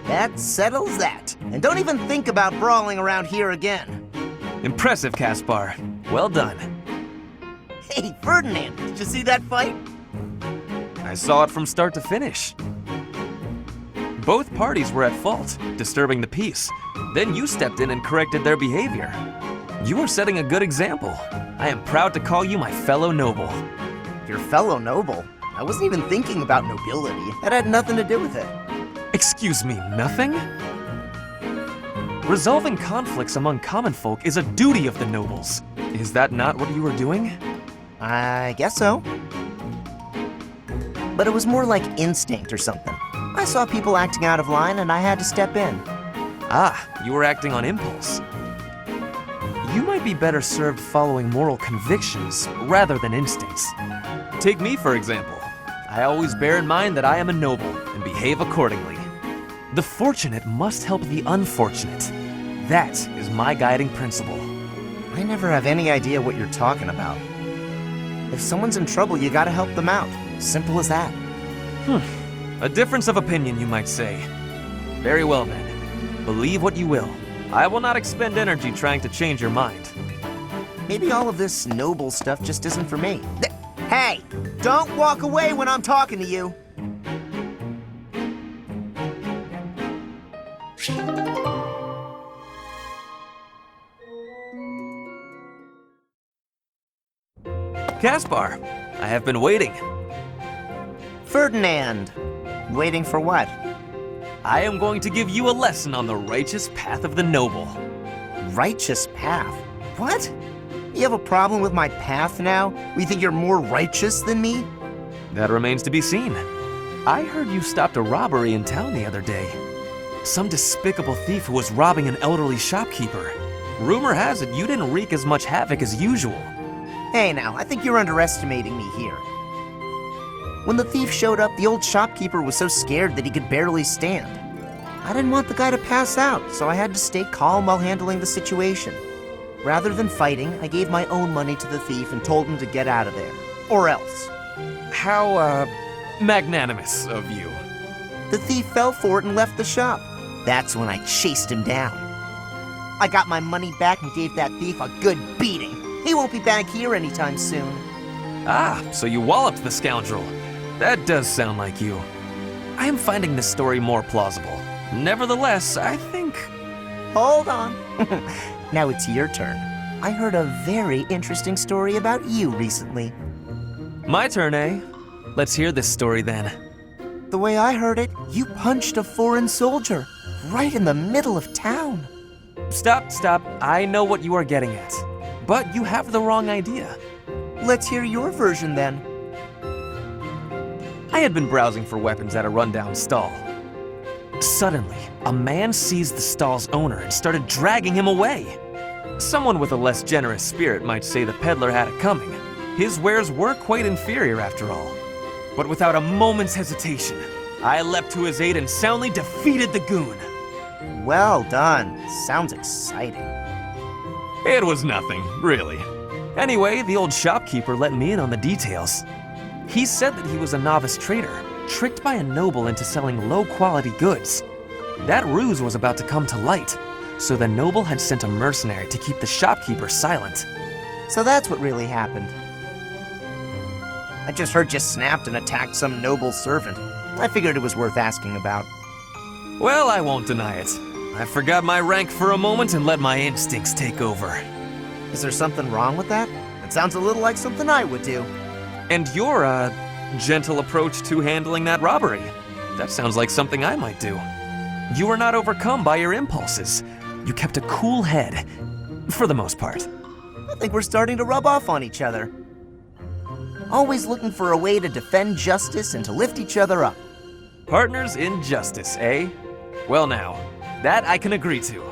That settles that. And don't even think about brawling around here again. Impressive, Caspar. Well done. Hey, Ferdinand, did you see that fight? I saw it from start to finish. Both parties were at fault, disturbing the peace. Then you stepped in and corrected their behavior. You are setting a good example. I am proud to call you my fellow noble. Your fellow noble? I wasn't even thinking about nobility. That had nothing to do with it. Excuse me, nothing? Resolving conflicts among common folk is a duty of the nobles. Is that not what you were doing? I guess so. But it was more like instinct or something. I saw people acting out of line and I had to step in. Ah, you were acting on impulse. You might be better served following moral convictions rather than instincts. Take me, for example. I always bear in mind that I am a noble and behave accordingly. The fortunate must help the unfortunate. That is my guiding principle. I never have any idea what you're talking about. If someone's in trouble, you gotta help them out. Simple as that. A difference of opinion, you might say. Very well then. Believe what you will. I will not expend energy trying to change your mind. Maybe all of this noble stuff just isn't for me. Hey, don't walk away when I'm talking to you. Caspar, I have been waiting. Ferdinand. Waiting for what? I am going to give you a lesson on the righteous path of the noble. Righteous path? What? You have a problem with my path now? You think you're more righteous than me? That remains to be seen. I heard you stopped a robbery in town the other day. Some despicable thief who was robbing an elderly shopkeeper. Rumor has it you didn't wreak as much havoc as usual. Hey now, I think you're underestimating me here. When the thief showed up, the old shopkeeper was so scared that he could barely stand. I didn't want the guy to pass out, so I had to stay calm while handling the situation. Rather than fighting, I gave my own money to the thief and told him to get out of there. Or else. How, magnanimous of you. The thief fell for it and left the shop. That's when I chased him down. I got my money back and gave that thief a good beating. He won't be back here anytime soon. Ah, so you walloped the scoundrel. That does sound like you. I am finding this story more plausible. Nevertheless, I think... Hold on. Now it's your turn. I heard a very interesting story about you recently. My turn, eh? Let's hear this story then. The way I heard it, you punched a foreign soldier right in the middle of town. Stop. I know what you are getting at. But you have the wrong idea. Let's hear your version then. I had been browsing for weapons at a rundown stall. Suddenly, a man seized the stall's owner and started dragging him away. Someone with a less generous spirit might say the peddler had it coming. His wares were quite inferior after all. But without a moment's hesitation, I leapt to his aid and soundly defeated the goon. Well done. Sounds exciting. It was nothing, really. Anyway, the old shopkeeper let me in on the details. He said that he was a novice trader, tricked by a noble into selling low-quality goods. That ruse was about to come to light, so the noble had sent a mercenary to keep the shopkeeper silent. So that's what really happened. I just heard you snapped and attacked some noble servant. I figured it was worth asking about. Well, I won't deny it. I forgot my rank for a moment and let my instincts take over. Is there something wrong with that? It sounds a little like something I would do. And your, gentle approach to handling that robbery. That sounds like something I might do. You were not overcome by your impulses. You kept a cool head, for the most part. I think we're starting to rub off on each other. Always looking for a way to defend justice and to lift each other up. Partners in justice, eh? Well now, that I can agree to.